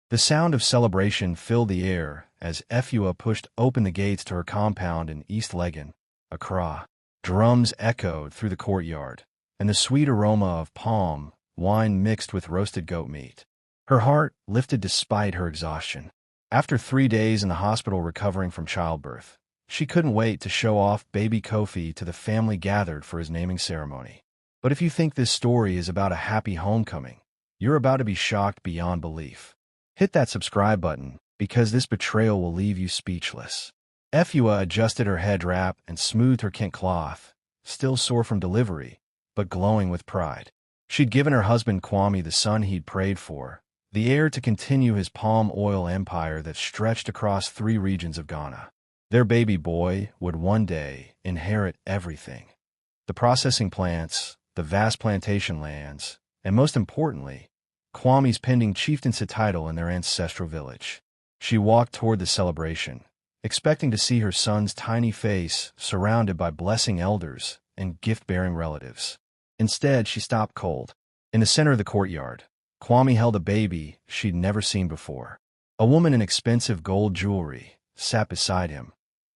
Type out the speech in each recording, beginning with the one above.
The sound of celebration filled the air as Efua pushed open the gates to her compound in East Legan, Accra. Drums echoed through the courtyard, and the sweet aroma of palm wine mixed with roasted goat meat. Her heart lifted despite her exhaustion. After 3 days in the hospital recovering from childbirth, she couldn't wait to show off baby Kofi to the family gathered for his naming ceremony. But if you think this story is about a happy homecoming, you're about to be shocked beyond belief. Hit that subscribe button, because this betrayal will leave you speechless. Efua adjusted her head wrap and smoothed her kente cloth, still sore from delivery, but glowing with pride. She'd given her husband Kwame the son he'd prayed for, the heir to continue his palm oil empire that stretched across 3 regions of Ghana. Their baby boy would one day inherit everything: the processing plants, the vast plantation lands, and most importantly, Kwame's pending chieftaincy title in their ancestral village. She walked toward the celebration, expecting to see her son's tiny face surrounded by blessing elders and gift-bearing relatives. Instead, she stopped cold. In the center of the courtyard, Kwame held a baby she'd never seen before. A woman in expensive gold jewelry sat beside him,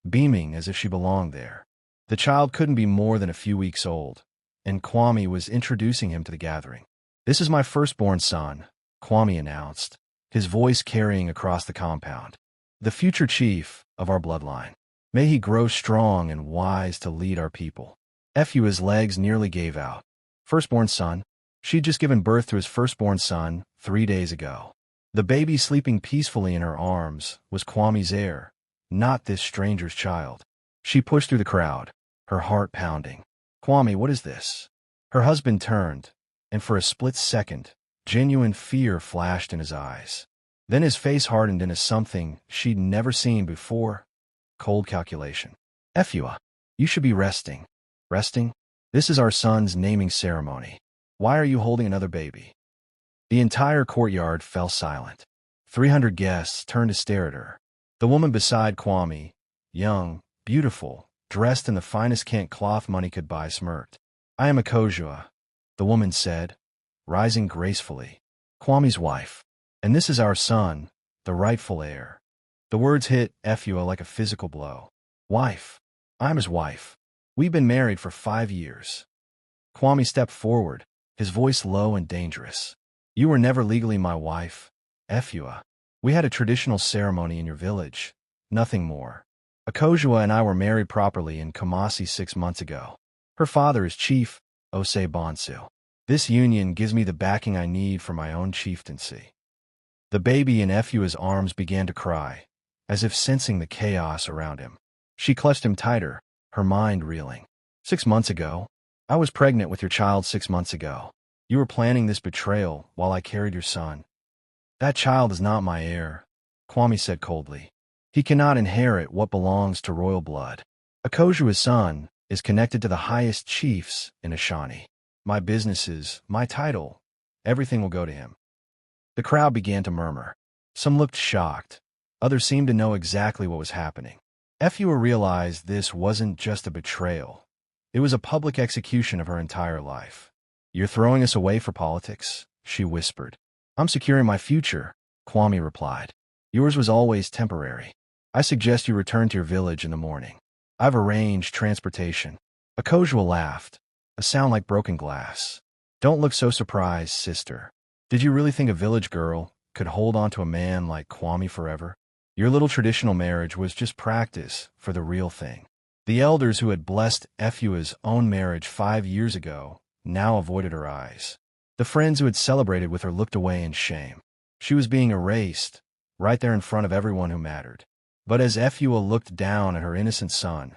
beaming as if she belonged there. The child couldn't be more than a few weeks old, and Kwame was introducing him to the gathering. "This is my firstborn son," Kwame announced, his voice carrying across the compound. "The future chief of our bloodline. May he grow strong and wise to lead our people." Efua's legs nearly gave out. Firstborn son? She'd just given birth to his firstborn son 3 days ago. The baby sleeping peacefully in her arms was Kwame's heir, not this stranger's child. She pushed through the crowd, her heart pounding. "Kwame, what is this?" Her husband turned, and for a split second, genuine fear flashed in his eyes. Then his face hardened into something she'd never seen before: cold calculation. "Efua, you should be resting." "Resting? This is our son's naming ceremony. Why are you holding another baby?" The entire courtyard fell silent. 300 guests turned to stare at her. The woman beside Kwame, young, beautiful, dressed in the finest kente cloth money could buy, smirked. "I am Akojua," the woman said, rising gracefully. "Kwame's wife. And this is our son, the rightful heir." The words hit Efua like a physical blow. "Wife. I'm his wife. We've been married for 5 years. Kwame stepped forward, his voice low and dangerous. "You were never legally my wife, Efua. We had a traditional ceremony in your village, nothing more. Akojua and I were married properly in Kumasi 6 months ago. Her father is Chief Osei Bonsu. This union gives me the backing I need for my own chieftaincy." The baby in Efua's arms began to cry, as if sensing the chaos around him. She clutched him tighter, her mind reeling. "6 months ago? I was pregnant with your child 6 months ago. You were planning this betrayal while I carried your son." "That child is not my heir," Kwame said coldly. "He cannot inherit what belongs to royal blood. Akojua's son is connected to the highest chiefs in Ashanti. My businesses, my title, everything will go to him." The crowd began to murmur. Some looked shocked. Others seemed to know exactly what was happening. Efua realized this wasn't just a betrayal. It was a public execution of her entire life. "You're throwing us away for politics?" she whispered. "I'm securing my future," Kwame replied. "Yours was always temporary. I suggest you return to your village in the morning. I've arranged transportation." Akojua laughed, a sound like broken glass. "Don't look so surprised, sister. Did you really think a village girl could hold on to a man like Kwame forever? Your little traditional marriage was just practice for the real thing." The elders who had blessed Efua's own marriage 5 years ago now avoided her eyes. The friends who had celebrated with her looked away in shame. She was being erased, right there in front of everyone who mattered. But as Efua looked down at her innocent son,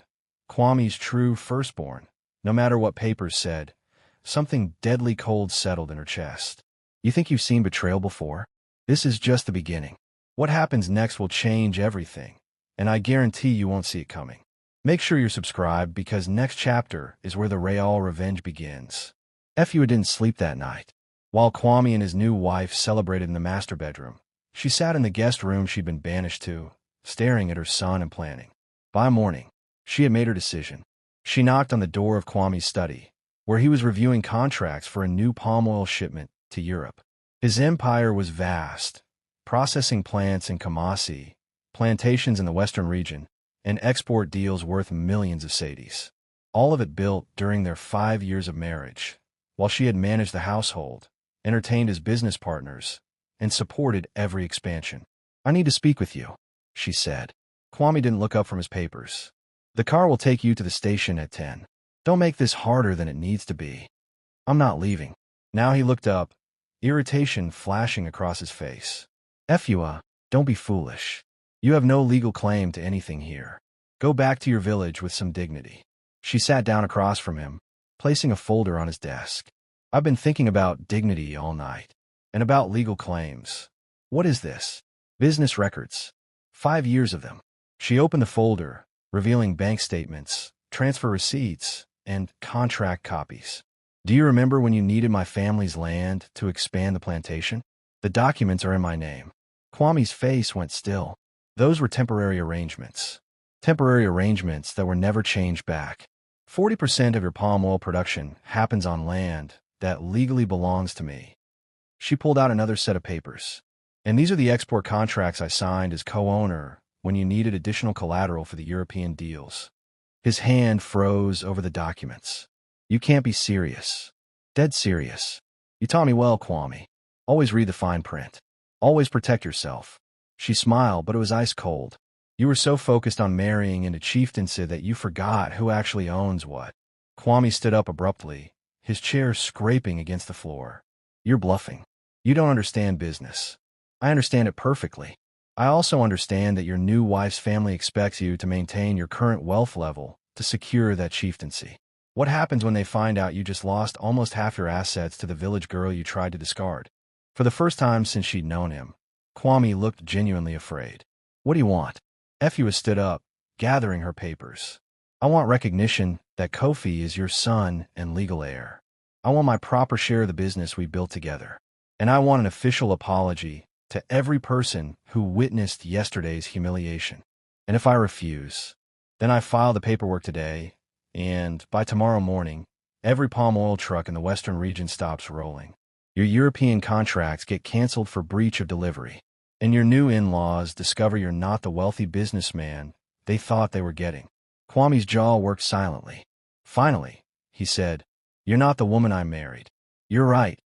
Kwame's true firstborn, no matter what papers said, something deadly cold settled in her chest. "You think you've seen betrayal before? This is just the beginning. What happens next will change everything, and I guarantee you won't see it coming. Make sure you're subscribed, because next chapter is where the Real revenge begins." Efua didn't sleep that night. While Kwame and his new wife celebrated in the master bedroom, she sat in the guest room she'd been banished to, staring at her son and planning. By morning, she had made her decision. She knocked on the door of Kwame's study, where he was reviewing contracts for a new palm oil shipment to Europe. His empire was vast, processing plants in Kumasi, plantations in the western region, and export deals worth millions of cedis. All of it built during their 5 years of marriage, while she had managed the household, entertained as business partners, and supported every expansion. "I need to speak with you," she said. Kwame didn't look up from his papers. "The car will take you to the station at 10. Don't make this harder than it needs to be." "I'm not leaving." Now he looked up, irritation flashing across his face. "Efua, don't be foolish. You have no legal claim to anything here. Go back to your village with some dignity." She sat down across from him, placing a folder on his desk. "I've been thinking about dignity all night, and about legal claims. What is this? Business records. 5 years of them." She opened the folder, revealing bank statements, transfer receipts, and contract copies. "Do you remember when you needed my family's land to expand the plantation? The documents are in my name." Kwame's face went still. Those were temporary arrangements. Temporary arrangements that were never changed back. 40% of your palm oil production happens on land that legally belongs to me. She pulled out another set of papers. "And these are the export contracts I signed as co-owner when you needed additional collateral for the European deals." His hand froze over the documents. "You can't be serious." "Dead serious. You taught me well, Kwame. Always read the fine print. Always protect yourself." She smiled, but it was ice cold. "You were so focused on marrying into chieftaincy that you forgot who actually owns what." Kwame stood up abruptly, his chair scraping against the floor. "You're bluffing. You don't understand business." "I understand it perfectly. I also understand that your new wife's family expects you to maintain your current wealth level to secure that chieftaincy. What happens when they find out you just lost almost half your assets to the village girl you tried to discard?" For the first time since she'd known him, Kwame looked genuinely afraid. "What do you want?" Efua stood up, gathering her papers. "I want recognition that Kofi is your son and legal heir. I want my proper share of the business we built together. And I want an official apology to every person who witnessed yesterday's humiliation. And if I refuse, then I file the paperwork today, and by tomorrow morning, every palm oil truck in the western region stops rolling. Your European contracts get canceled for breach of delivery, and your new in-laws discover you're not the wealthy businessman they thought they were getting." Kwame's jaw worked silently. "Finally," he said, "you're not the woman I married." "You're right,"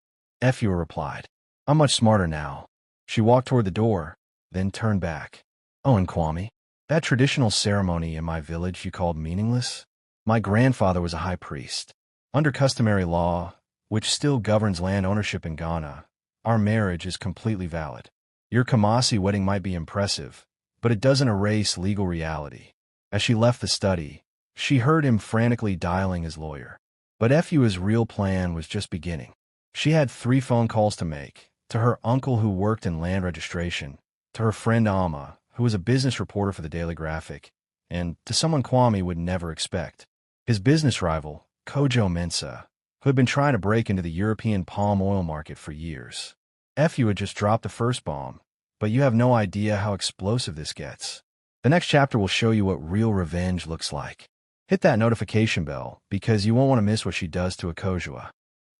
Efua replied. "I'm much smarter now." She walked toward the door, then turned back. "Oh, and Kwame, that traditional ceremony in my village you called meaningless? My grandfather was a high priest. Under customary law, which still governs land ownership in Ghana, our marriage is completely valid. Your Kumasi wedding might be impressive, but it doesn't erase legal reality." As she left the study, she heard him frantically dialing his lawyer. But Efua's real plan was just beginning. She had 3 phone calls to make: to her uncle who worked in land registration, to her friend Alma, who was a business reporter for the Daily Graphic, and to someone Kwame would never expect: his business rival, Kojo Mensah, who had been trying to break into the European palm oil market for years. Efua just dropped the first bomb, but you have no idea how explosive this gets. The next chapter will show you what real revenge looks like. Hit that notification bell, because you won't want to miss what she does to Akojua.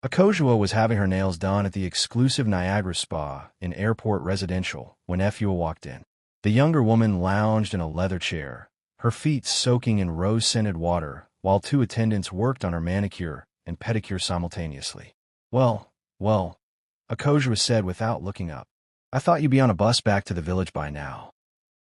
Akojua was having her nails done at the exclusive Niagara Spa in Airport Residential when Efua walked in. The younger woman lounged in a leather chair, her feet soaking in rose-scented water, while 2 attendants worked on her manicure and pedicure simultaneously. Well, Akojua said without looking up. "I thought you'd be on a bus back to the village by now."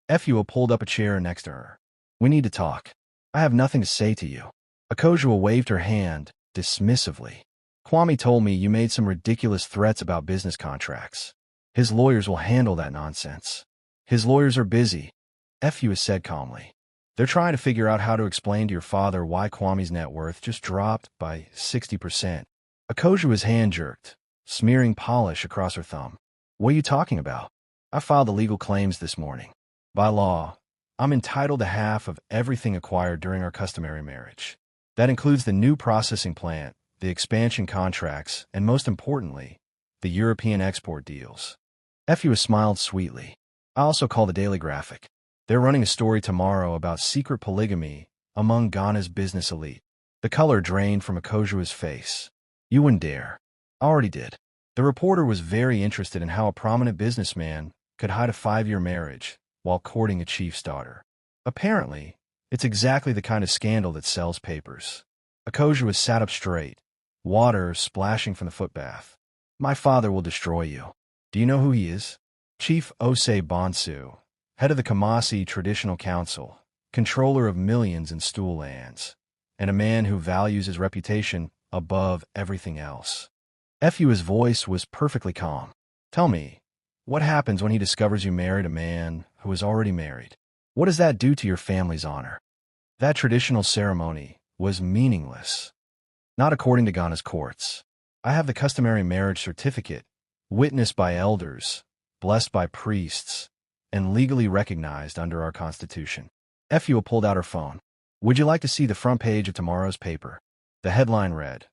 Efua pulled up a chair next to her. "We need to talk. I have nothing to say to you." Akojua waved her hand dismissively. "Kwame told me you made some ridiculous threats about business contracts. His lawyers will handle that nonsense." "His lawyers are busy," Efua said calmly. "They're trying to figure out how to explain to your father why Kwame's net worth just dropped by 60%. Akojua's hand jerked, smearing polish across her thumb. "What are you talking about?" "I filed the legal claims this morning. By law, I'm entitled to half of everything acquired during our customary marriage. That includes the new processing plant, the expansion contracts, and most importantly, the European export deals." Efua smiled sweetly. "I also call the Daily Graphic. They're running a story tomorrow about secret polygamy among Ghana's business elite." The color drained from Akojua's face. "You wouldn't dare." "I already did." The reporter was very interested in how a prominent businessman could hide a 5-year marriage while courting a chief's daughter. Apparently, it's exactly the kind of scandal that sells papers. Akojua sat up straight, water splashing from the footbath. My father will destroy you. Do you know who he is? Chief Osei Bonsu, head of the Kamasi Traditional Council, controller of millions in stool lands, and a man who values his reputation above everything else. Efua's voice was perfectly calm. Tell me, what happens when he discovers you married a man who is already married? What does that do to your family's honor? That traditional ceremony was meaningless. Not according to Ghana's courts. I have the customary marriage certificate, witnessed by elders, blessed by priests, and legally recognized under our Constitution. Efua pulled out her phone. Would you like to see the front page of tomorrow's paper? The headline read,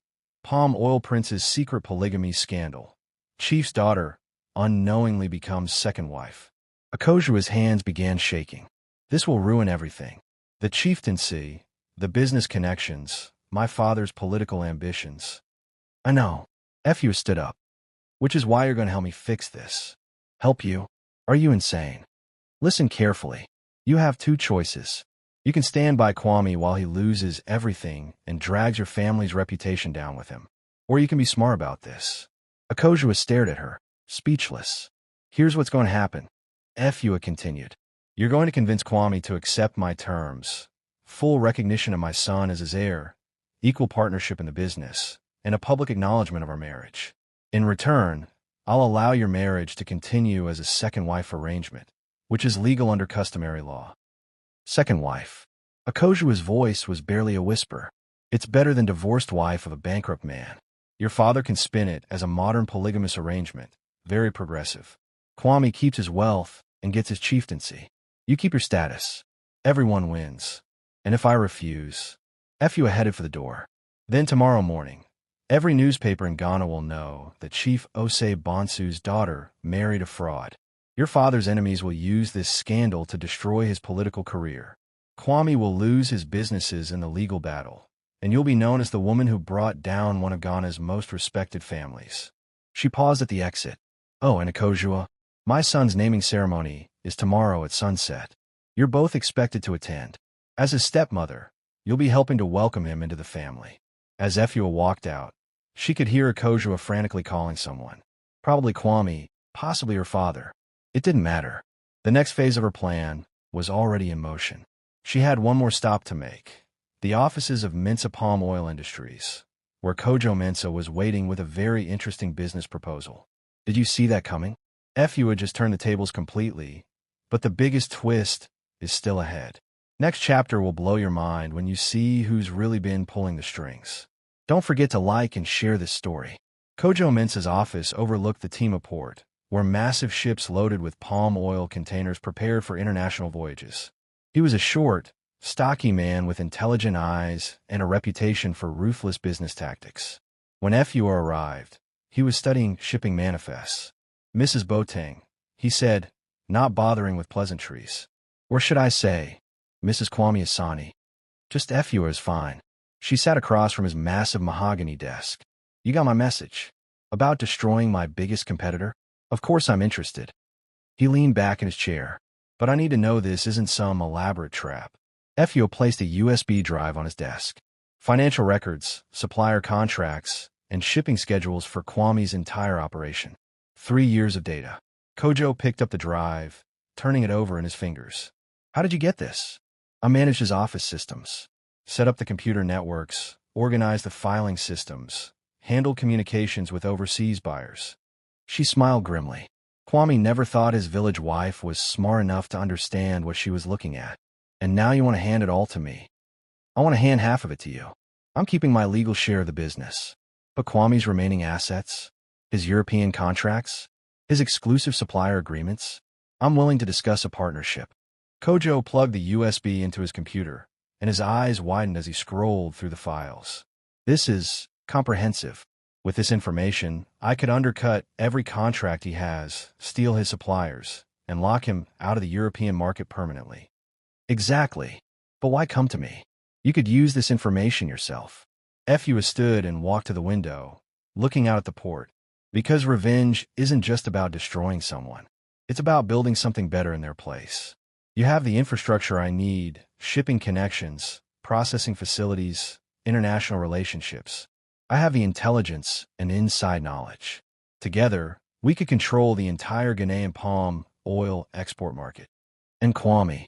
Palm Oil Prince's Secret Polygamy Scandal. Chief's daughter unknowingly becomes second wife. Akojua's hands began shaking. This will ruin everything. The chieftaincy, the business connections, my father's political ambitions. I know. Efua stood up. Which is why you're going to help me fix this. Help you? Are you insane? Listen carefully. You have two choices. You can stand by Kwame while he loses everything and drags your family's reputation down with him. Or you can be smart about this. Akojua stared at her, speechless. Here's what's going to happen. Efua continued. You're going to convince Kwame to accept my terms. Full recognition of my son as his heir, equal partnership in the business, and a public acknowledgement of our marriage. In return, I'll allow your marriage to continue as a second wife arrangement, which is legal under customary law. Second wife. Akojua's voice was barely a whisper. It's better than divorced wife of a bankrupt man. Your father can spin it as a modern polygamous arrangement, very progressive. Kwame keeps his wealth and gets his chieftaincy. You keep your status. Everyone wins. And if I refuse, Efua headed for the door. Then tomorrow morning, every newspaper in Ghana will know that Chief Osei Bonsu's daughter married a fraud. Your father's enemies will use this scandal to destroy his political career. Kwame will lose his businesses in the legal battle, and you'll be known as the woman who brought down one of Ghana's most respected families. She paused at the exit. Oh, and Akojua, my son's naming ceremony is tomorrow at sunset. You're both expected to attend. As his stepmother, you'll be helping to welcome him into the family. As Efua walked out, she could hear Akojua frantically calling someone. Probably Kwame, possibly her father. It didn't matter. The next phase of her plan was already in motion. She had one more stop to make. The offices of Mensa Palm Oil Industries, where Kojo Mensa was waiting with a very interesting business proposal. Did you see that coming? Efua just turned the tables completely, but the biggest twist is still ahead. Next chapter will blow your mind when you see who's really been pulling the strings. Don't forget to like and share this story. Kojo Mensa's office overlooked the Tima port, where massive ships loaded with palm oil containers prepared for international voyages. He was a short, stocky man with intelligent eyes and a reputation for ruthless business tactics. When Efua arrived, he was studying shipping manifests. Mrs. Boateng, he said, not bothering with pleasantries. Or should I say, Mrs. Kwame Asani. Just Efua is fine. She sat across from his massive mahogany desk. You got my message. About destroying my biggest competitor? Of course I'm interested. He leaned back in his chair. But I need to know this isn't some elaborate trap. Efua placed a USB drive on his desk. Financial records, supplier contracts, and shipping schedules for Kwame's entire operation. 3 years of data. Kojo picked up the drive, turning it over in his fingers. How did you get this? I managed his office systems, set up the computer networks, organized the filing systems, handled communications with overseas buyers. She smiled grimly. Kwame never thought his village wife was smart enough to understand what she was looking at. And now you want to hand it all to me. I want to hand half of it to you. I'm keeping my legal share of the business. But Kwame's remaining assets, his European contracts, his exclusive supplier agreements, I'm willing to discuss a partnership. Kojo plugged the USB into his computer, and his eyes widened as he scrolled through the files. This is comprehensive. With this information, I could undercut every contract he has, steal his suppliers, and lock him out of the European market permanently. Exactly. But why come to me? You could use this information yourself. Efua stood and walked to the window, looking out at the port. Because revenge isn't just about destroying someone. It's about building something better in their place. You have the infrastructure I need, shipping connections, processing facilities, international relationships. I have the intelligence and inside knowledge. Together, we could control the entire Ghanaian palm oil export market. And Kwame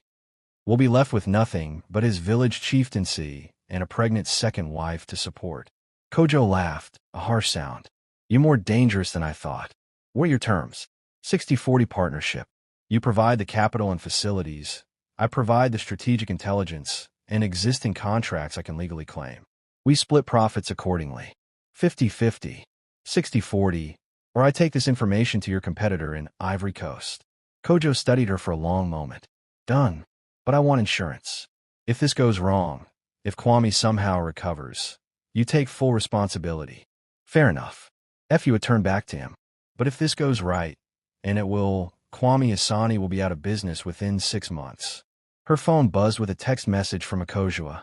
will be left with nothing but his village chieftaincy and a pregnant second wife to support. Kojo laughed, a harsh sound. You're more dangerous than I thought. What are your terms? 60-40 partnership. You provide the capital and facilities. I provide the strategic intelligence and existing contracts I can legally claim. We split profits accordingly. 50-50, 60-40, or I take this information to your competitor in Ivory Coast. Kojo studied her for a long moment. Done. But I want insurance. If this goes wrong, if Kwame somehow recovers, you take full responsibility. Fair enough. Efua turned back to him. But if this goes right, and it will, Kwame Asani will be out of business within 6 months. Her phone buzzed with a text message from Akojua.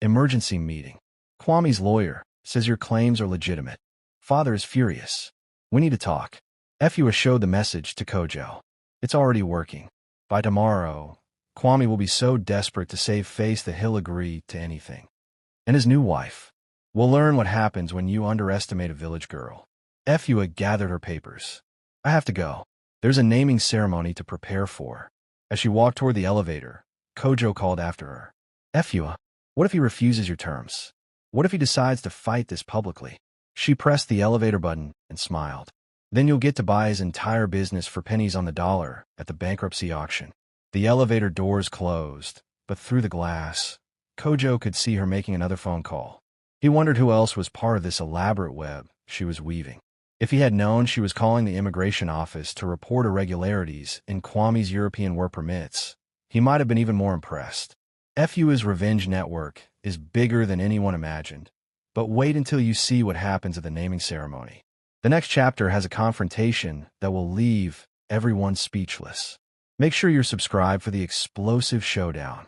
Emergency meeting. Kwame's lawyer says your claims are legitimate. Father is furious. We need to talk. Efua showed the message to Kojo. It's already working. By tomorrow, Kwame will be so desperate to save face that he'll agree to anything. And his new wife. We'll learn what happens when you underestimate a village girl. Efua gathered her papers. I have to go. There's a naming ceremony to prepare for. As she walked toward the elevator, Kojo called after her. Efua, what if he refuses your terms? What if he decides to fight this publicly? She pressed the elevator button and smiled. Then you'll get to buy his entire business for pennies on the dollar at the bankruptcy auction. The elevator doors closed, but through the glass, Kojo could see her making another phone call. He wondered who else was part of this elaborate web she was weaving. If he had known she was calling the immigration office to report irregularities in Kwame's European work permits, he might have been even more impressed. Efua's revenge network is bigger than anyone imagined. But wait until you see what happens at the naming ceremony. The next chapter has a confrontation that will leave everyone speechless. Make sure you're subscribed for the explosive showdown.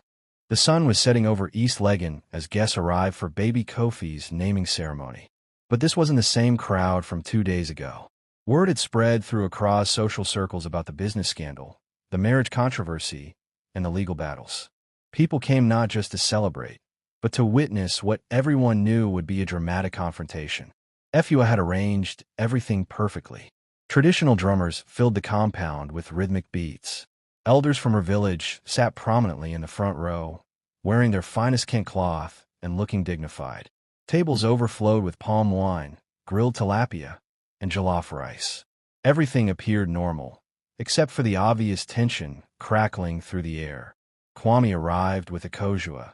The sun was setting over East Legon as guests arrived for baby Kofi's naming ceremony. But this wasn't the same crowd from 2 days ago. Word had spread through Accra's social circles about the business scandal, the marriage controversy, and the legal battles. People came not just to celebrate, but to witness what everyone knew would be a dramatic confrontation. Efua had arranged everything perfectly. Traditional drummers filled the compound with rhythmic beats. Elders from her village sat prominently in the front row, wearing their finest Kent cloth and looking dignified. Tables overflowed with palm wine, grilled tilapia, and jollof rice. Everything appeared normal, except for the obvious tension crackling through the air. Kwame arrived with Akojua,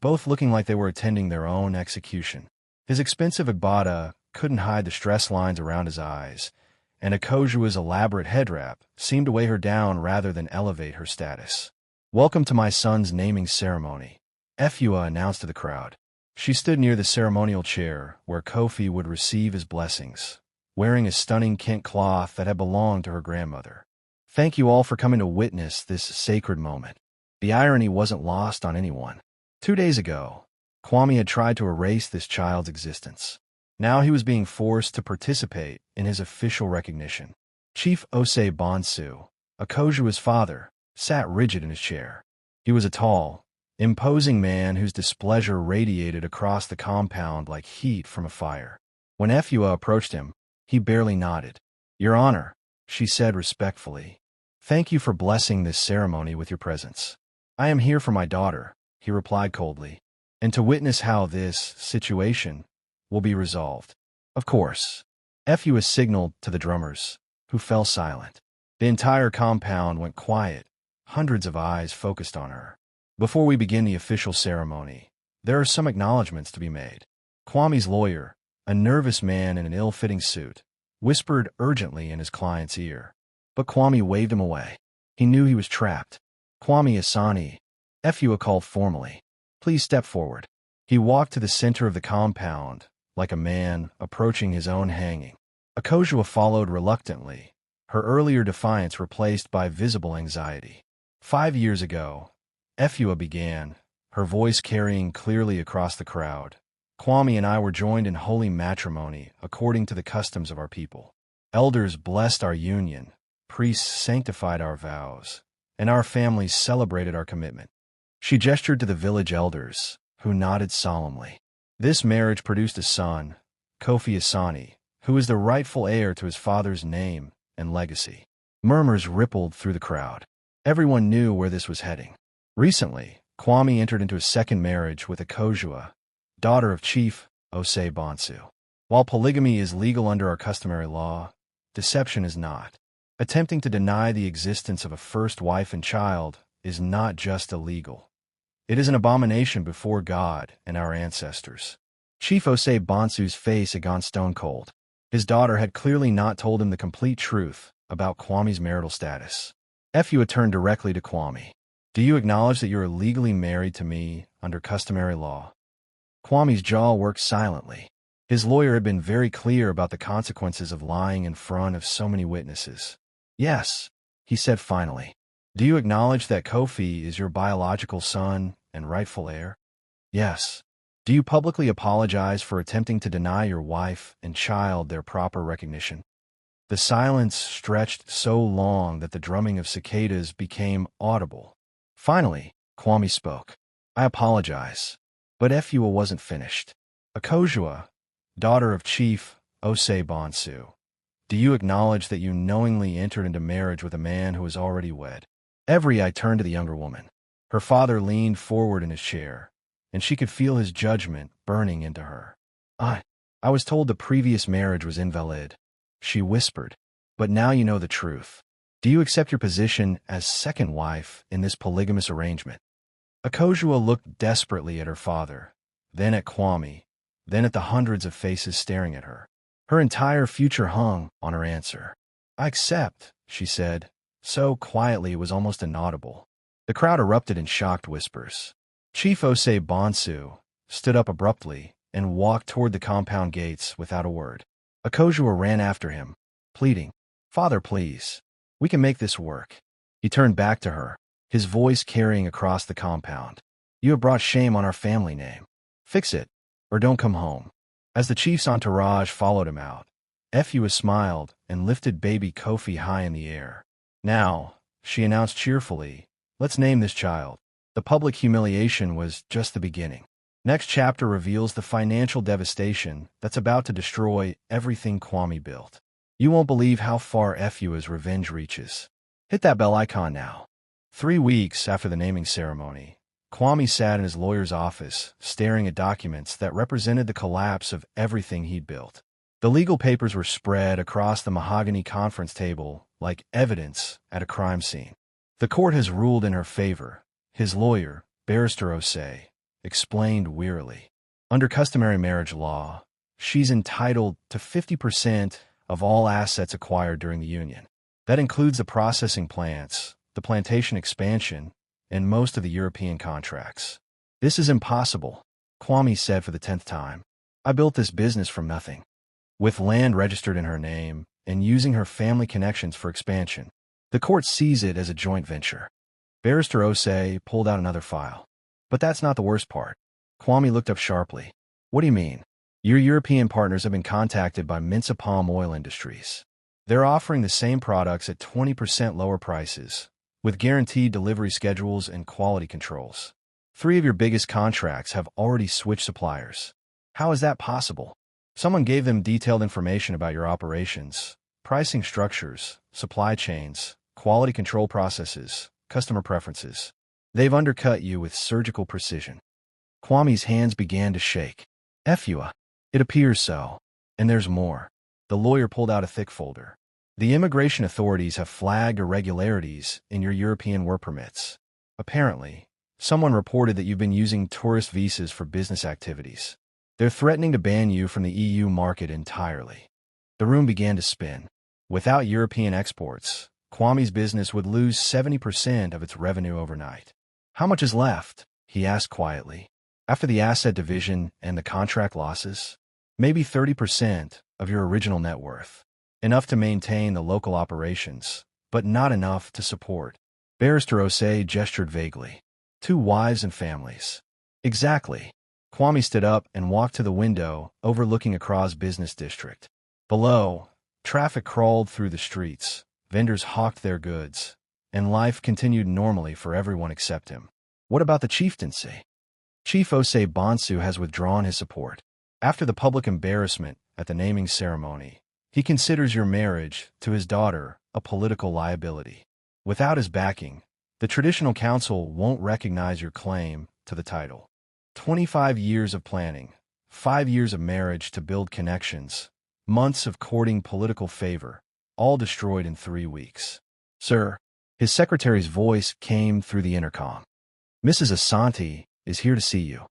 both looking like they were attending their own execution. His expensive agbada couldn't hide the stress lines around his eyes, and Akojua's elaborate head wrap seemed to weigh her down rather than elevate her status. Welcome to my son's naming ceremony, Efua announced to the crowd. She stood near the ceremonial chair where Kofi would receive his blessings, wearing a stunning Kent cloth that had belonged to her grandmother. Thank you all for coming to witness this sacred moment. The irony wasn't lost on anyone. 2 days ago, Kwame had tried to erase this child's existence. Now he was being forced to participate in his official recognition. Chief Osei Bonsu, Akojua's father, sat rigid in his chair. He was a tall, imposing man whose displeasure radiated across the compound like heat from a fire. When Efua approached him, he barely nodded. Your Honor, she said respectfully, thank you for blessing this ceremony with your presence. I am here for my daughter, he replied coldly, and to witness how this situation will be resolved. Of course. Efua signaled to the drummers, who fell silent. The entire compound went quiet, hundreds of eyes focused on her. Before we begin the official ceremony, there are some acknowledgments to be made. Kwame's lawyer, a nervous man in an ill-fitting suit, whispered urgently in his client's ear. But Kwame waved him away. He knew he was trapped. Kwame Asani, Efua called formally. Please step forward. He walked to the center of the compound, like a man approaching his own hanging. Akojua followed reluctantly, her earlier defiance replaced by visible anxiety. 5 years ago, Efua began, her voice carrying clearly across the crowd. Kwame and I were joined in holy matrimony according to the customs of our people. Elders blessed our union, priests sanctified our vows, and our families celebrated our commitment. She gestured to the village elders, who nodded solemnly. This marriage produced a son, Kofi Asani, who is the rightful heir to his father's name and legacy. Murmurs rippled through the crowd. Everyone knew where this was heading. Recently, Kwame entered into a second marriage with Akojua, daughter of Chief Osei Bonsu. While polygamy is legal under our customary law, deception is not. Attempting to deny the existence of a first wife and child is not just illegal. It is an abomination before God and our ancestors. Chief Osei Bonsu's face had gone stone cold. His daughter had clearly not told him the complete truth about Kwame's marital status. Efua turned directly to Kwame. Do you acknowledge that you are legally married to me under customary law? Kwame's jaw worked silently. His lawyer had been very clear about the consequences of lying in front of so many witnesses. Yes, he said finally. Do you acknowledge that Kofi is your biological son and rightful heir? Yes. Do you publicly apologize for attempting to deny your wife and child their proper recognition? The silence stretched so long that the drumming of cicadas became audible. Finally, Kwame spoke. I apologize. But Efua wasn't finished. Akojua, daughter of Chief Osei Bonsu, do you acknowledge that you knowingly entered into marriage with a man who is already wed? Every eye turned to the younger woman. Her father leaned forward in his chair, and she could feel his judgment burning into her. I was told the previous marriage was invalid, she whispered. But now you know the truth. Do you accept your position as second wife in this polygamous arrangement? Akojua looked desperately at her father, then at Kwame, then at the hundreds of faces staring at her. Her entire future hung on her answer. I accept, she said, so quietly it was almost inaudible. The crowd erupted in shocked whispers. Chief Osei Bonsu stood up abruptly and walked toward the compound gates without a word. Akojua ran after him, pleading, Father, please. We can make this work. He turned back to her, his voice carrying across the compound. You have brought shame on our family name. Fix it, or don't come home. As the chief's entourage followed him out, Efua smiled and lifted baby Kofi high in the air. Now, she announced cheerfully, let's name this child. The public humiliation was just the beginning. Next chapter reveals the financial devastation that's about to destroy everything Kwame built. You won't believe how far Efua's revenge reaches. Hit that bell icon now. 3 weeks after the naming ceremony, Kwame sat in his lawyer's office, staring at documents that represented the collapse of everything he'd built. The legal papers were spread across the mahogany conference table like evidence at a crime scene. The court has ruled in her favor, his lawyer, Barrister Osei, explained wearily. Under customary marriage law, she's entitled to 50% of all assets acquired during the union. That includes the processing plants, the plantation expansion, and most of the European contracts. This is impossible, Kwame said for the 10th time. I built this business from nothing. With land registered in her name and using her family connections for expansion, the court sees it as a joint venture. Barrister Osei pulled out another file. But that's not the worst part. Kwame looked up sharply. What do you mean? Your European partners have been contacted by Mensa Palm Oil Industries. They're offering the same products at 20% lower prices, with guaranteed delivery schedules and quality controls. 3 of your biggest contracts have already switched suppliers. How is that possible? Someone gave them detailed information about your operations, pricing structures, supply chains, quality control processes, customer preferences. They've undercut you with surgical precision. Kwame's hands began to shake. Efua. It appears so. And there's more. The lawyer pulled out a thick folder. The immigration authorities have flagged irregularities in your European work permits. Apparently, someone reported that you've been using tourist visas for business activities. They're threatening to ban you from the EU market entirely. The room began to spin. Without European exports, Kwame's business would lose 70% of its revenue overnight. How much is left? He asked quietly. After the asset division and the contract losses, maybe 30% of your original net worth. Enough to maintain the local operations, but not enough to support. Barrister Osei gestured vaguely. 2 wives and families. Exactly. Kwame stood up and walked to the window overlooking Accra's business district. Below, traffic crawled through the streets, vendors hawked their goods, and life continued normally for everyone except him. What about the chieftaincy? Chief Osei Bonsu has withdrawn his support. After the public embarrassment at the naming ceremony, he considers your marriage to his daughter a political liability. Without his backing, the traditional council won't recognize your claim to the title. 25 years of planning, 5 years of marriage to build connections, months of courting political favor, all destroyed in 3 weeks. Sir, his secretary's voice came through the intercom. Mrs. Asante is here to see you.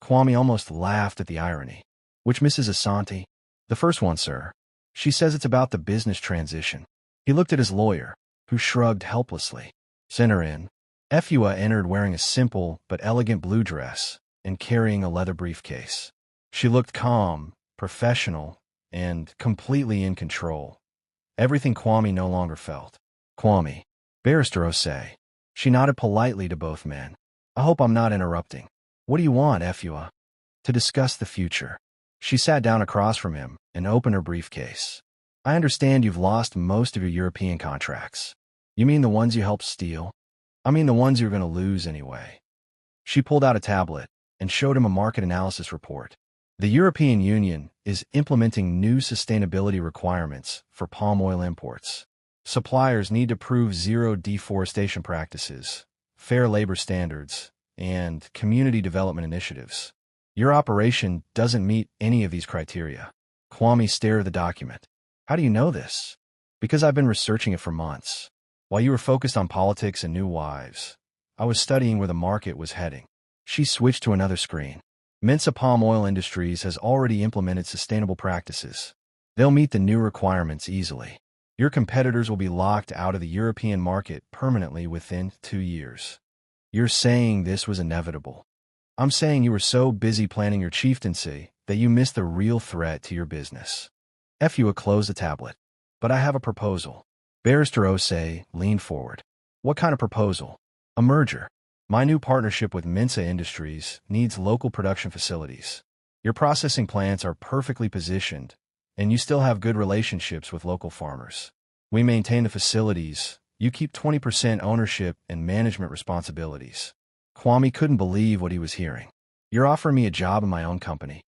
Kwame almost laughed at the irony. Which Mrs. Asante? The first one, sir. She says it's about the business transition. He looked at his lawyer, who shrugged helplessly. Send her in. Efua entered wearing a simple but elegant blue dress and carrying a leather briefcase. She looked calm, professional, and completely in control. Everything Kwame no longer felt. Kwame. Barrister Osei. She nodded politely to both men. I hope I'm not interrupting. What do you want, Efua? To discuss the future. She sat down across from him and opened her briefcase. I understand you've lost most of your European contracts. You mean the ones you helped steal? I mean the ones you're going to lose anyway. She pulled out a tablet and showed him a market analysis report. The European Union is implementing new sustainability requirements for palm oil imports. Suppliers need to prove zero deforestation practices, fair labor standards, and community development initiatives. Your operation doesn't meet any of these criteria. Kwame stared at the document. How do you know this? Because I've been researching it for months. While you were focused on politics and new wives, I was studying where the market was heading. She switched to another screen. Mensa Palm Oil Industries has already implemented sustainable practices. They'll meet the new requirements easily. Your competitors will be locked out of the European market permanently within 2 years. You're saying this was inevitable. I'm saying you were so busy planning your chieftaincy that you missed the real threat to your business. Efua closed the tablet. But I have a proposal. Barrister Osei leaned forward. What kind of proposal? A merger. My new partnership with Mensa Industries needs local production facilities. Your processing plants are perfectly positioned, and you still have good relationships with local farmers. We maintain the facilities. You keep 20% ownership and management responsibilities. Kwame couldn't believe what he was hearing. You're offering me a job in my own company.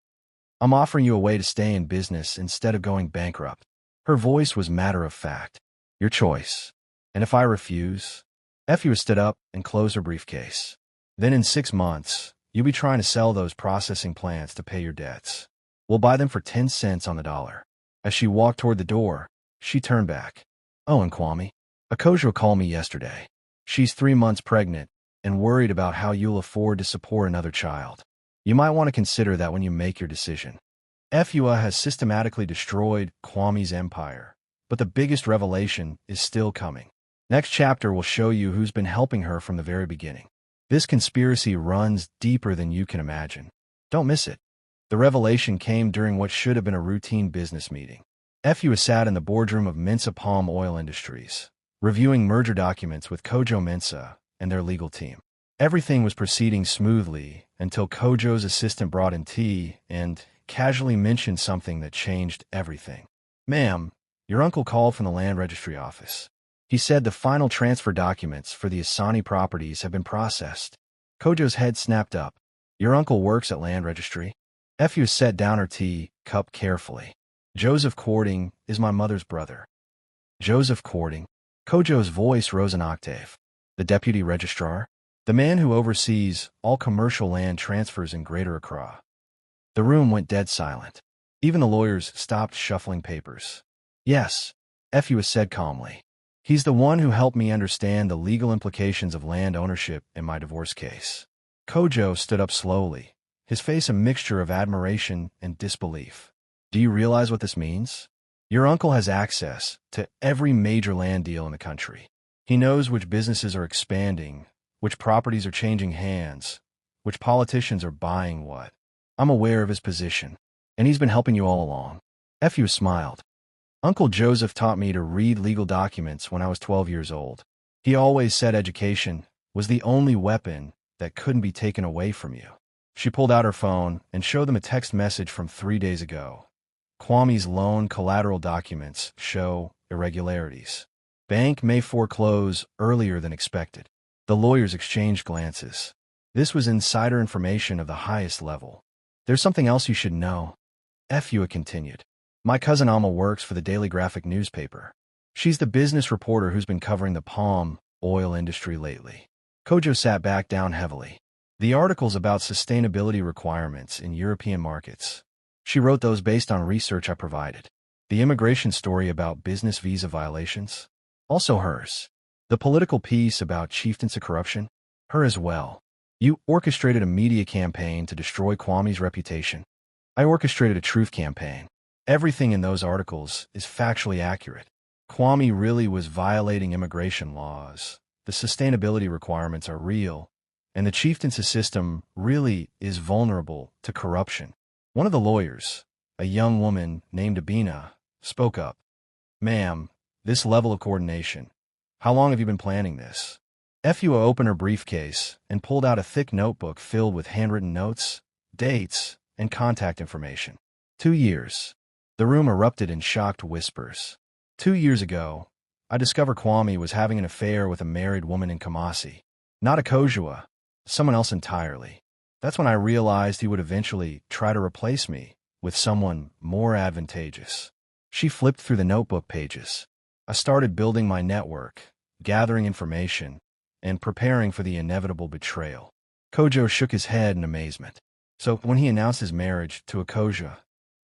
I'm offering you a way to stay in business instead of going bankrupt. Her voice was matter of fact. Your choice. And if I refuse? Efua stood up and closed her briefcase. Then in 6 months, you'll be trying to sell those processing plants to pay your debts. We'll buy them for 10 cents on the dollar. As she walked toward the door, she turned back. Oh, and Kwame. Akojo called me yesterday. She's 3 months pregnant and worried about how you'll afford to support another child. You might want to consider that when you make your decision. Efua has systematically destroyed Kwame's empire, but the biggest revelation is still coming. Next chapter will show you who's been helping her from the very beginning. This conspiracy runs deeper than you can imagine. Don't miss it. The revelation came during what should have been a routine business meeting. Efua sat in the boardroom of Mensa Palm Oil Industries, reviewing merger documents with Kojo Mensa and their legal team. Everything was proceeding smoothly until Kojo's assistant brought in tea and casually mentioned something that changed everything. Ma'am, your uncle called from the land registry office. He said the final transfer documents for the Asani properties have been processed. Kojo's head snapped up. Your uncle works at land registry? Efua set down her tea cup carefully. Joseph Courting is my mother's brother. Joseph Courting. Kojo's voice rose an octave. The deputy registrar? The man who oversees all commercial land transfers in Greater Accra. The room went dead silent. Even the lawyers stopped shuffling papers. Yes, Efua said calmly. He's the one who helped me understand the legal implications of land ownership in my divorce case. Kojo stood up slowly, his face a mixture of admiration and disbelief. Do you realize what this means? Your uncle has access to every major land deal in the country. He knows which businesses are expanding, which properties are changing hands, which politicians are buying what. I'm aware of his position, and he's been helping you all along. Efua smiled. Uncle Joseph taught me to read legal documents when I was 12 years old. He always said education was the only weapon that couldn't be taken away from you. She pulled out her phone and showed them a text message from 3 days ago. Kwame's loan collateral documents show irregularities. Bank may foreclose earlier than expected. The lawyers exchanged glances. This was insider information of the highest level. There's something else you should know. Efua continued. My cousin Alma works for the Daily Graphic newspaper. She's the business reporter who's been covering the palm oil industry lately. Kojo sat back down heavily. The articles about sustainability requirements in European markets. She wrote those based on research I provided. The immigration story about business visa violations. Also hers. The political piece about chieftains of corruption. Her as well. You orchestrated a media campaign to destroy Kwame's reputation. I orchestrated a truth campaign. Everything in those articles is factually accurate. Kwame really was violating immigration laws. The sustainability requirements are real, and the chieftaincy system really is vulnerable to corruption. One of the lawyers, a young woman named Abina, spoke up. Ma'am, this level of coordination. How long have you been planning this? Efua opened her briefcase and pulled out a thick notebook filled with handwritten notes, dates, and contact information. 2 years. The room erupted in shocked whispers. 2 years ago, I discovered Kwame was having an affair with a married woman in Kamasi. Not a Kojua, someone else entirely. That's when I realized he would eventually try to replace me with someone more advantageous. She flipped through the notebook pages. I started building my network, gathering information, and preparing for the inevitable betrayal. Kojo shook his head in amazement. So when he announced his marriage to a Koja,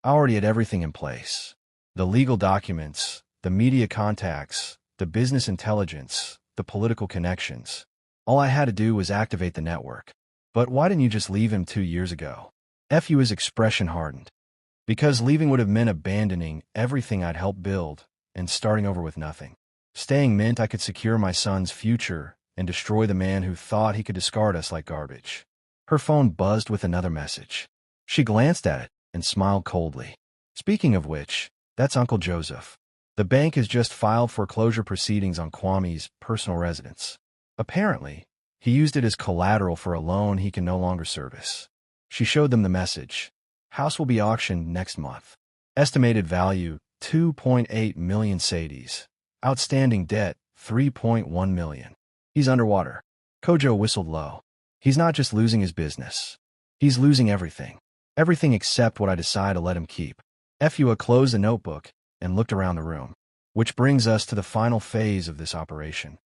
I already had everything in place. The legal documents, the media contacts, the business intelligence, the political connections. All I had to do was activate the network. But why didn't you just leave him 2 years ago? Fu's expression hardened. Because leaving would have meant abandoning everything I'd helped build and starting over with nothing. Staying meant I could secure my son's future and destroy the man who thought he could discard us like garbage. Her phone buzzed with another message. She glanced at it and smiled coldly. Speaking of which, that's Uncle Joseph. The bank has just filed foreclosure proceedings on Kwame's personal residence. Apparently, he used it as collateral for a loan he can no longer service. She showed them the message. House will be auctioned next month. Estimated value, 2.8 million cedis. Outstanding debt, 3.1 million. He's underwater. Kojo whistled low. He's not just losing his business. He's losing everything. Everything except what I decide to let him keep. Efua closed the notebook and looked around the room. Which brings us to the final phase of this operation.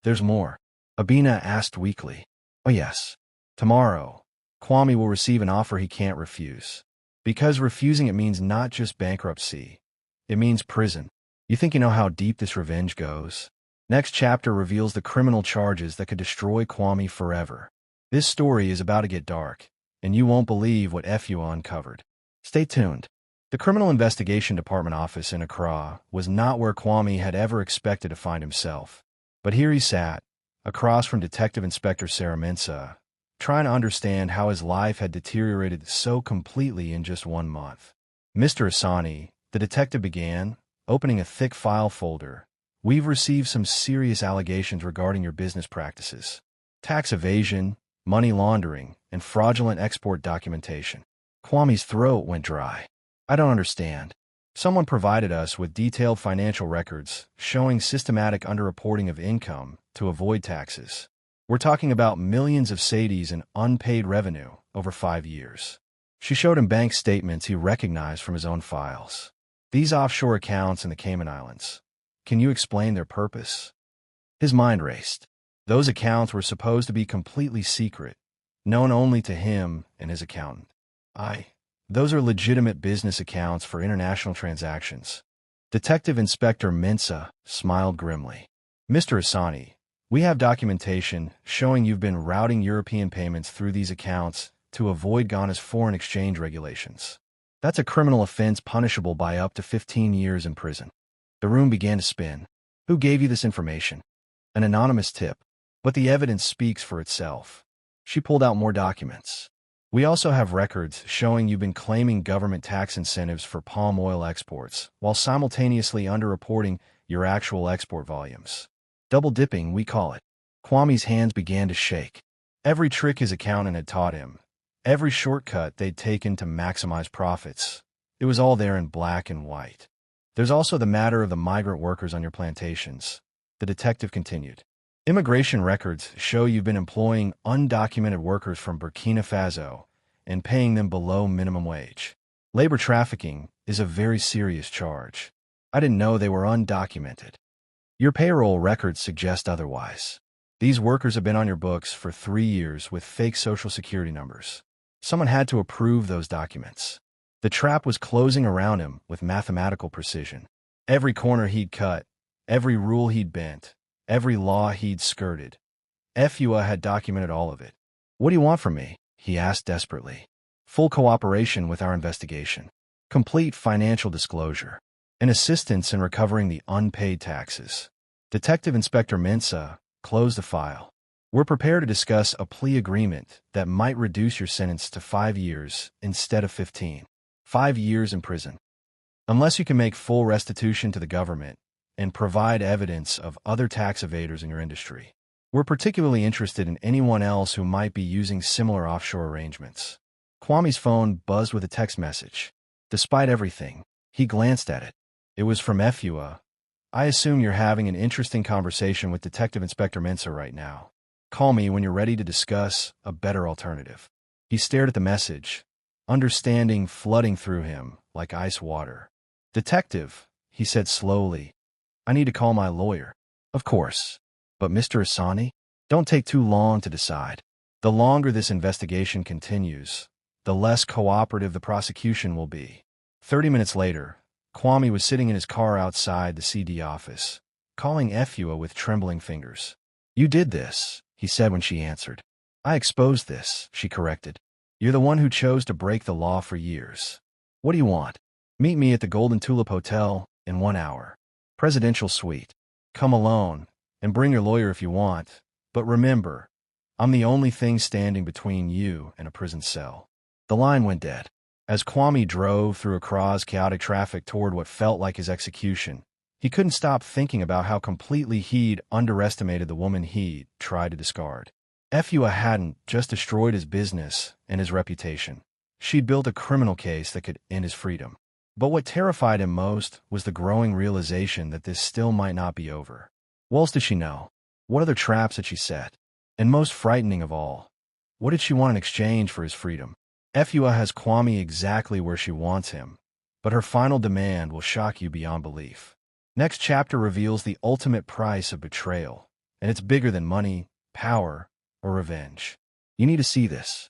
There's more. Abina asked weakly. Oh yes. Tomorrow, Kwame will receive an offer he can't refuse. Because refusing it means not just bankruptcy. It means prison. You think you know how deep this revenge goes? Next chapter reveals the criminal charges that could destroy Kwame forever. This story is about to get dark, and you won't believe what Efua uncovered. Stay tuned. The Criminal Investigation Department office in Accra was not where Kwame had ever expected to find himself. But here he sat, across from Detective Inspector Sarah Mensah, trying to understand how his life had deteriorated so completely in just 1 month. Mr. Asani, the detective began, opening a thick file folder. We've received some serious allegations regarding your business practices. Tax evasion, money laundering, and fraudulent export documentation. Kwame's throat went dry. I don't understand. Someone provided us with detailed financial records showing systematic underreporting of income to avoid taxes. We're talking about millions of cedis in unpaid revenue over 5 years. She showed him bank statements he recognized from his own files. These offshore accounts in the Cayman Islands. Can you explain their purpose? His mind raced. Those accounts were supposed to be completely secret, known only to him and his accountant. Those are legitimate business accounts for international transactions. Detective Inspector Mensah smiled grimly. Mr. Asani, we have documentation showing you've been routing European payments through these accounts to avoid Ghana's foreign exchange regulations. That's a criminal offense punishable by up to 15 years in prison. The room began to spin. Who gave you this information? An anonymous tip. But the evidence speaks for itself. She pulled out more documents. We also have records showing you've been claiming government tax incentives for palm oil exports, while simultaneously underreporting your actual export volumes. Double dipping, we call it. Kwame's hands began to shake. Every trick his accountant had taught him, every shortcut they'd taken to maximize profits, it was all there in black and white. There's also the matter of the migrant workers on your plantations. the detective continued. Immigration records show you've been employing undocumented workers from Burkina Faso and paying them below minimum wage. Labor trafficking is a very serious charge. I didn't know they were undocumented. Your payroll records suggest otherwise. These workers have been on your books for 3 years with fake social security numbers. Someone had to approve those documents. The trap was closing around him with mathematical precision. Every corner he'd cut, every rule he'd bent, every law he'd skirted. FUA had documented all of it. "What do you want from me?" he asked desperately. "Full cooperation with our investigation. Complete financial disclosure. And assistance in recovering the unpaid taxes." Detective Inspector Mensah closed the file. "We're prepared to discuss a plea agreement that might reduce your sentence to 5 years instead of 15. 5 years in prison. Unless you can make full restitution to the government and provide evidence of other tax evaders in your industry. We're particularly interested in anyone else who might be using similar offshore arrangements." Kwame's phone buzzed with a text message. Despite everything, he glanced at it. It was from FUA. "I assume you're having an interesting conversation with Detective Inspector Mensah right now. Call me when you're ready to discuss a better alternative." He stared at the message, understanding flooding through him like ice water. "Detective," he said slowly, "I need to call my lawyer." "Of course. But Mr. Asani, don't take too long to decide. The longer this investigation continues, the less cooperative the prosecution will be." 30 minutes later, Kwame was sitting in his car outside the CD office, calling FUA with trembling fingers. "You did this," he said when she answered. "I exposed this," she corrected. "You're the one who chose to break the law for years. What do you want?" "Meet me at the Golden Tulip Hotel in 1 hour. Presidential suite. Come alone, and bring your lawyer if you want. But remember, I'm the only thing standing between you and a prison cell." The line went dead. As Kwame drove through Accra's chaotic traffic toward what felt like his execution, he couldn't stop thinking about how completely he'd underestimated the woman he'd tried to discard. FUA hadn't just destroyed his business and his reputation. She'd built a criminal case that could end his freedom. But what terrified him most was the growing realization that this still might not be over. What else did she know? What other traps had she set? And most frightening of all, what did she want in exchange for his freedom? FUA has Kwame exactly where she wants him, but her final demand will shock you beyond belief. Next chapter reveals the ultimate price of betrayal, and it's bigger than money, power, or revenge. You need to see this.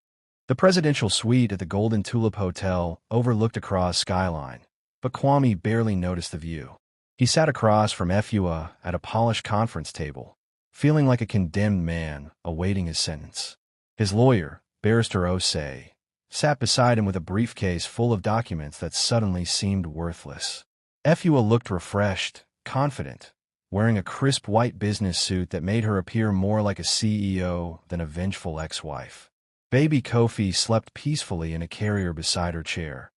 The presidential suite at the Golden Tulip Hotel overlooked Accra's skyline, but Kwame barely noticed the view. He sat across from FUA at a polished conference table, feeling like a condemned man awaiting his sentence. His lawyer, Barrister Osei, sat beside him with a briefcase full of documents that suddenly seemed worthless. FUA looked refreshed, confident, wearing a crisp white business suit that made her appear more like a CEO than a vengeful ex-wife. Baby Kofi slept peacefully in a carrier beside her chair,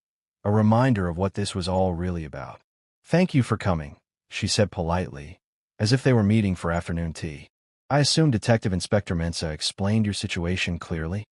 a reminder of what this was all really about. "Thank you for coming," she said politely, as if they were meeting for afternoon tea. "I assume Detective Inspector Mensah explained your situation clearly?"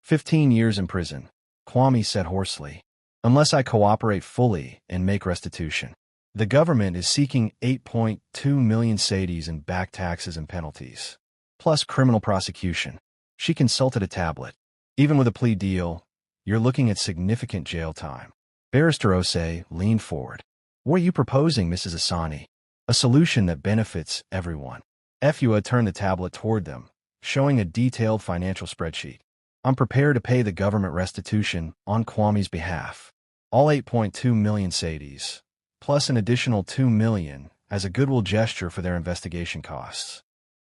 15 years in prison, Kwame said hoarsely, "unless I cooperate fully and make restitution. The government is seeking 8.2 million cedis in back taxes and penalties, plus criminal prosecution." She consulted a tablet. "Even with a plea deal, you're looking at significant jail time." Barrister Osei leaned forward. "What are you proposing, Mrs. Asani?" "A solution that benefits everyone." FUA turned the tablet toward them, showing a detailed financial spreadsheet. "I'm prepared to pay the government restitution on Kwame's behalf. All 8.2 million cedis, plus an additional 2 million as a goodwill gesture for their investigation costs."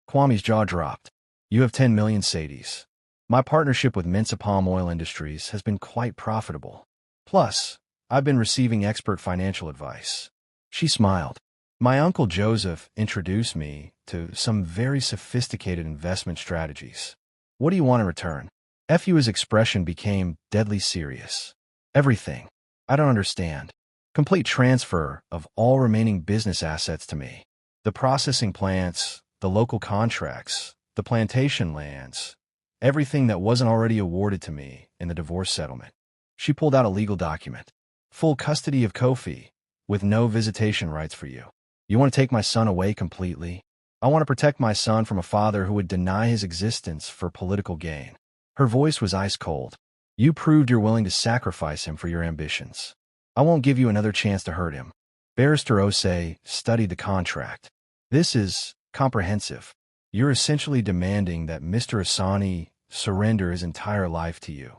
Kwame's jaw dropped. "You have 10 million cedis. My partnership with Mensah Palm Oil Industries has been quite profitable. Plus, I've been receiving expert financial advice." She smiled. "My uncle Joseph introduced me to some very sophisticated investment strategies. What do you want in return?" FUA's expression became deadly serious. "Everything. I don't understand. Complete transfer of all remaining business assets to me. The processing plants, the local contracts, the plantation lands, everything that wasn't already awarded to me in the divorce settlement." She pulled out a legal document. "Full custody of Kofi, with no visitation rights for you. You want to take my son away completely?" I want to protect my son from a father who would deny his existence for political gain. Her voice was ice cold. You proved you're willing to sacrifice him for your ambitions. I won't give you another chance to hurt him. Barrister Osei studied the contract. This is comprehensive. You're essentially demanding that Mr. Asani surrender his entire life to you.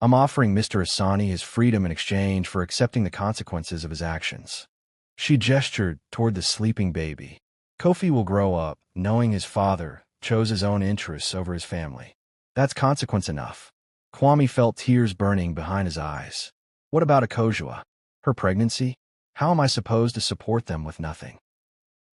I'm offering Mr. Asani his freedom in exchange for accepting the consequences of his actions. She gestured toward the sleeping baby. Kofi will grow up knowing his father chose his own interests over his family. That's consequence enough. Kwame felt tears burning behind his eyes. What about Akojua? Her pregnancy? How am I supposed to support them with nothing?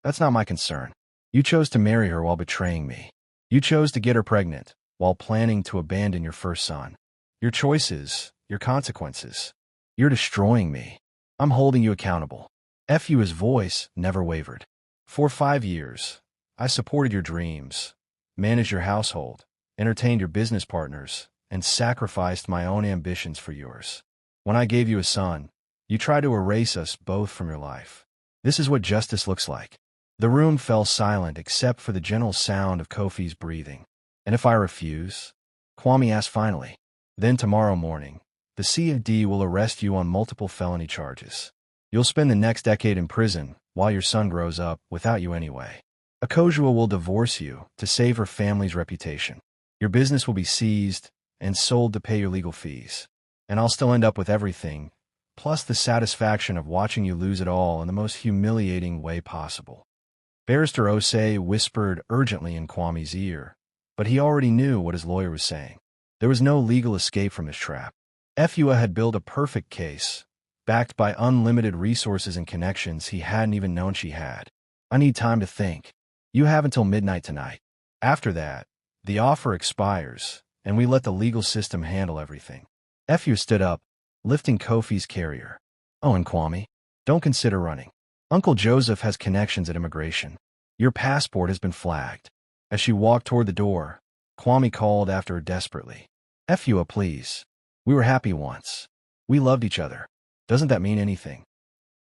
That's not my concern. You chose to marry her while betraying me. You chose to get her pregnant while planning to abandon your first son. Your choices, your consequences. You're destroying me. I'm holding you accountable. Fu's voice never wavered. For 5 years, I supported your dreams, managed your household, entertained your business partners, and sacrificed my own ambitions for yours. When I gave you a son, you tried to erase us both from your life. This is what justice looks like. The room fell silent except for the gentle sound of Kofi's breathing. And if I refuse? Kwame asked finally. Then tomorrow morning, the CFD will arrest you on multiple felony charges. You'll spend the next decade in prison while your son grows up without you anyway. Akojua will divorce you to save her family's reputation. Your business will be seized and sold to pay your legal fees. And I'll still end up with everything, plus the satisfaction of watching you lose it all in the most humiliating way possible. Barrister Osei whispered urgently in Kwame's ear, but he already knew what his lawyer was saying. There was no legal escape from his trap. Fua had built a perfect case, backed by unlimited resources and connections he hadn't even known she had. I need time to think. You have until midnight tonight. After that, the offer expires, and we let the legal system handle everything. Fua stood up, lifting Kofi's carrier. Oh, and Kwame, don't consider running. Uncle Joseph has connections at immigration. Your passport has been flagged. As she walked toward the door, Kwame called after her desperately. Fua, please. We were happy once. We loved each other. Doesn't that mean anything?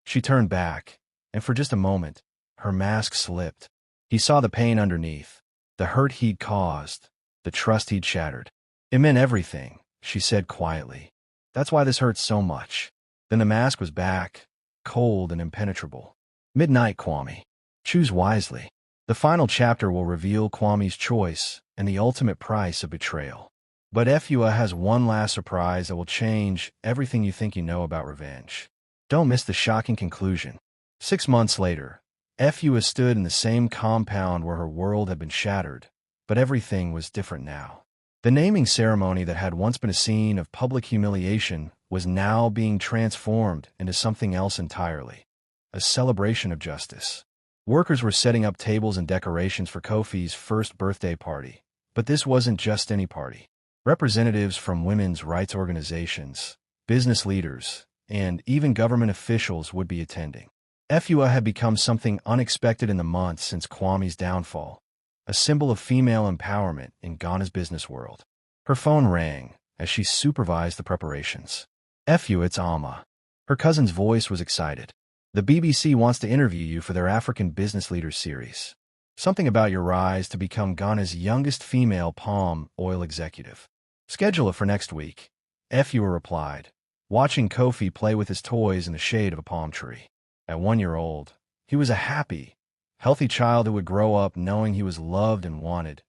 She turned back, and for just a moment, her mask slipped. He saw the pain underneath, the hurt he'd caused, the trust he'd shattered. It meant everything, she said quietly. That's why this hurts so much. Then the mask was back, cold and impenetrable. Midnight, Kwame. Choose wisely. The final chapter will reveal Kwame's choice and the ultimate price of betrayal. But Fua has one last surprise that will change everything you think you know about revenge. Don't miss the shocking conclusion. 6 months later, Fua stood in the same compound where her world had been shattered, but everything was different now. The naming ceremony that had once been a scene of public humiliation was now being transformed into something else entirely. A celebration of justice. Workers were setting up tables and decorations for Kofi's first birthday party. But this wasn't just any party. Representatives from women's rights organizations, business leaders, and even government officials would be attending. Fua had become something unexpected in the months since Kwame's downfall, a symbol of female empowerment in Ghana's business world. Her phone rang as she supervised the preparations. Fua, it's Alma. Her cousin's voice was excited. The BBC wants to interview you for their African Business Leaders series. Something about your rise to become Ghana's youngest female palm oil executive. Schedule it for next week. Fua replied, watching Kofi play with his toys in the shade of a palm tree. At 1 year old, he was a happy, healthy child who would grow up knowing he was loved and wanted.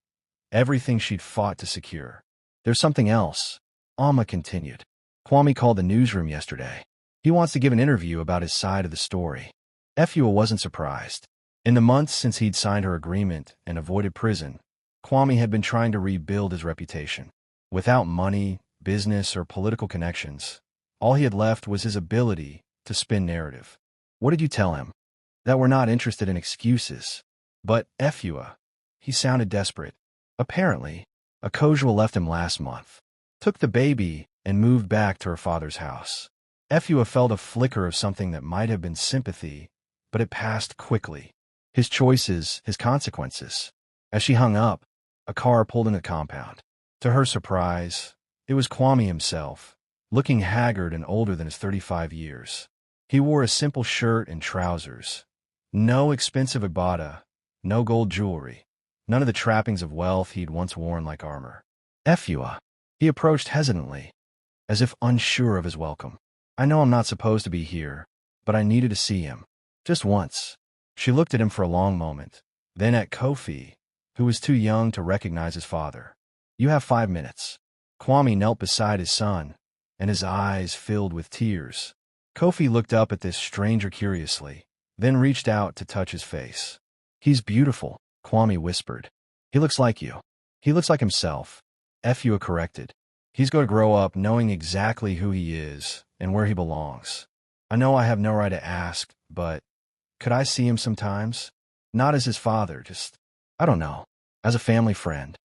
Everything she'd fought to secure. There's something else, Alma continued. Kwame called the newsroom yesterday. He wants to give an interview about his side of the story. Fua wasn't surprised. In the months since he'd signed her agreement and avoided prison, Kwame had been trying to rebuild his reputation. Without money, business, or political connections, all he had left was his ability to spin narrative. What did you tell him? That we're not interested in excuses. But Fua, he sounded desperate. Apparently, Akojua left him last month, took the baby, and moved back to her father's house. Fua felt a flicker of something that might have been sympathy, but it passed quickly. His choices, his consequences. As she hung up, a car pulled into the compound. To her surprise, it was Kwame himself, looking haggard and older than his 35 years. He wore a simple shirt and trousers. No expensive Ibada, no gold jewelry, none of the trappings of wealth he'd once worn like armor. Efua. He approached hesitantly, as if unsure of his welcome. I know I'm not supposed to be here, but I needed to see him. Just once. She looked at him for a long moment, then at Kofi, who was too young to recognize his father. You have 5 minutes. Kwame knelt beside his son, and his eyes filled with tears. Kofi looked up at this stranger curiously, then reached out to touch his face. He's beautiful, Kwame whispered. He looks like you. He looks like himself. Efua corrected. He's going to grow up knowing exactly who he is and where he belongs. I know I have no right to ask, but could I see him sometimes? Not as his father, just, I don't know, as a family friend.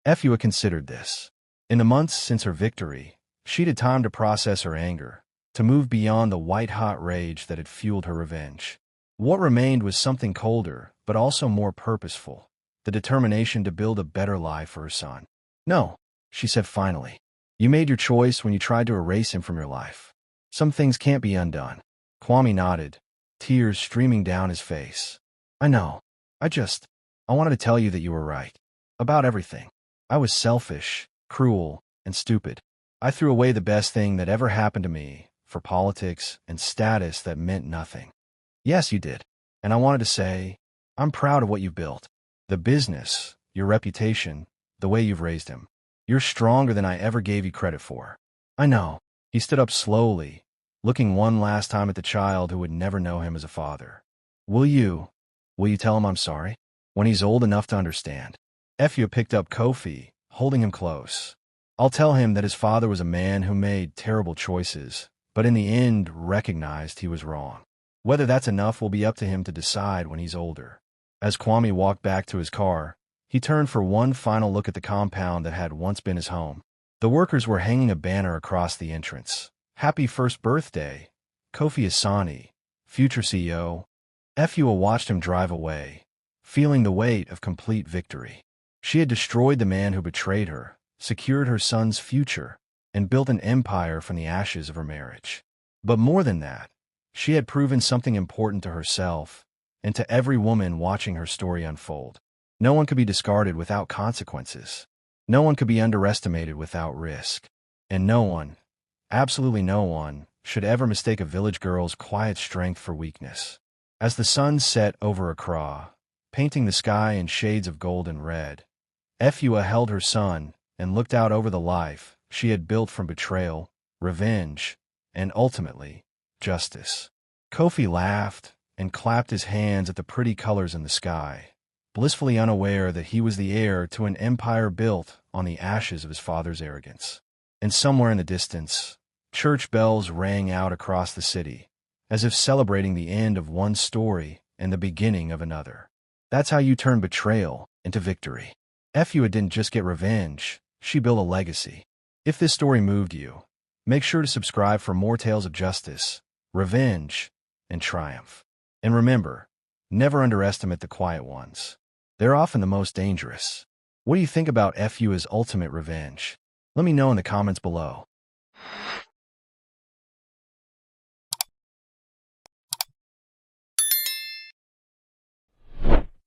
Efua considered this. In the months since her victory, she'd had time to process her anger, to move beyond the white-hot rage that had fueled her revenge. What remained was something colder, but also more purposeful, the determination to build a better life for her son. No, she said finally. You made your choice when you tried to erase him from your life. Some things can't be undone. Kwame nodded, tears streaming down his face. I know. I wanted to tell you that you were right. About everything. I was selfish, cruel, and stupid. I threw away the best thing that ever happened to me for politics and status that meant nothing. Yes, you did. And I wanted to say, I'm proud of what you've built. The business, your reputation, the way you've raised him. You're stronger than I ever gave you credit for. I know. He stood up slowly, looking one last time at the child who would never know him as a father. Will you tell him I'm sorry? When he's old enough to understand. Efua picked up Kofi, holding him close. I'll tell him that his father was a man who made terrible choices, but in the end recognized he was wrong. Whether that's enough will be up to him to decide when he's older. As Kwame walked back to his car, he turned for one final look at the compound that had once been his home. The workers were hanging a banner across the entrance. Happy first birthday, Kofi Asani, future CEO. Efua watched him drive away, feeling the weight of complete victory. She had destroyed the man who betrayed her, secured her son's future, and built an empire from the ashes of her marriage. But more than that, she had proven something important to herself and to every woman watching her story unfold. No one could be discarded without consequences. No one could be underestimated without risk. And no one, absolutely no one, should ever mistake a village girl's quiet strength for weakness. As the sun set over Accra, painting the sky in shades of gold and red, Efua held her son and looked out over the life she had built from betrayal, revenge, and ultimately, justice. Kofi laughed and clapped his hands at the pretty colors in the sky, blissfully unaware that he was the heir to an empire built on the ashes of his father's arrogance. And somewhere in the distance, church bells rang out across the city, as if celebrating the end of one story and the beginning of another. That's how you turn betrayal into victory. Efua didn't just get revenge, she built a legacy. If this story moved you, make sure to subscribe for more tales of justice, revenge, and triumph. And remember, never underestimate the quiet ones. They're often the most dangerous. What do you think about Efua's ultimate revenge? Let me know in the comments below.